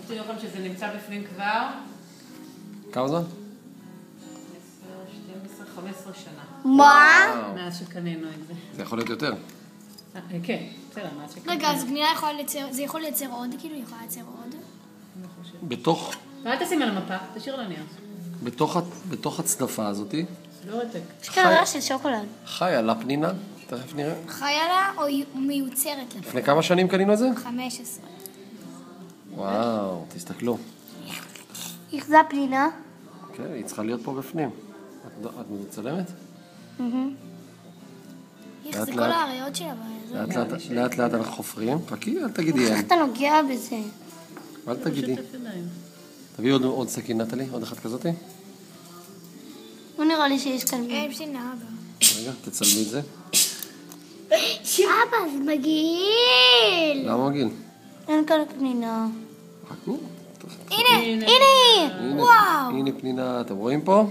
תראו לכם שזה נמצא בפנים כבר. כמה זמן? 12, 15 שנה. מה? מאז שקנינו את זה. זה יכול להיות יותר. כן, בסדר, מאז שקנינו. רגע, אז גנילה יכולה לייצר, זה יכול לייצר עוד? כאילו היא יכולה לייצר עוד? בתוך... ואל תשים על המפה, תשאיר על הנייר. בתוך הצדפה הזאת, לא עותק. יש כאלה של שוקולד. חיה לה פנינה, תכף נראה. חיה לה או היא מיוצרת לה? לפני כמה שנים קנינו את זה? 15. וואו, תסתכלו. איך זה הפנינה? כן, היא צריכה להיות פה בפנים. את מצלמת? איך זה כל האריות שלה? לאט לאט אנחנו חופרים. חכי, אל תגידי אין. איך אתה נוגע בזה? אל תגידי. תביאי עוד סכין, נטלי, עוד אחת כזאת. לא נראה לי שיש כאן... אין פנינה, אבא. רגע, תצלמי את זה. אבא, זה מגעיל! למה מגעיל? אין כאן פנינה. חכו. הנה! וואו! הנה פנינה, אתם רואים פה?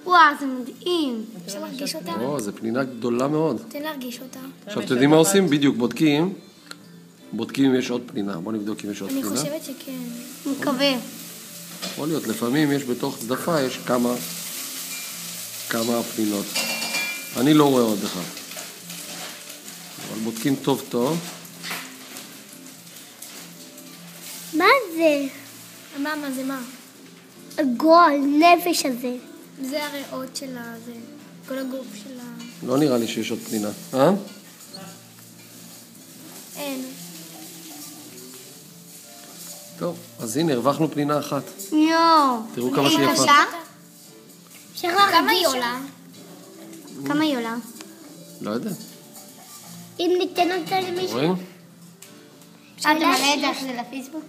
וואו, זה מדהים. אפשר להרגיש אותה? זו פנינה גדולה מאוד. תן להרגיש אותה. עכשיו, אתם יודעים מה עושים? בדיוק, בודקים אם יש עוד פנינה. בואו נבדוק אם יש עוד אני פנינה. חושבת שכן. מקווה. יכול להיות, לפעמים יש בתוך צדפה, יש כמה פנינות. אני לא רואה עוד אחד. אבל בודקים טוב טוב. מה זה? מה זה מה? הגועל, נפש הזה. זה הריאות של הזה. כל הגוף של ה... לא נראה לי שיש עוד פנינה. אין. טוב, אז הנה, הרווחנו פנינה אחת. יואו. תראו כמה שהיא יפה. כמה היא עולה? כמה היא עולה? לא יודע. אם ניתן אותה למישהו? רואים? אפשר למלא את זה אחרי זה לפייסבוק?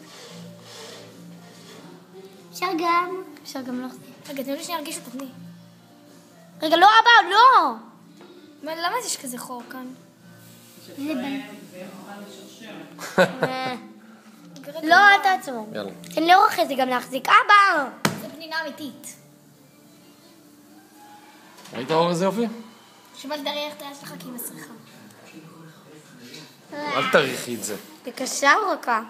אפשר גם לא. רגע, תנו לי שאני ארגיש אותה, תני. רגע, לא אבא, לא! למה יש כזה חור כאן? לא, אל תעצור. יאללה. תן לי אור אחרי זה גם להחזיק. אבא! זה פנינה אמיתית. ראית האור איזה יופי? שבל תריח את היד שלך כי היא מסריחה. אל תריחי את זה. זה קשה או רכה?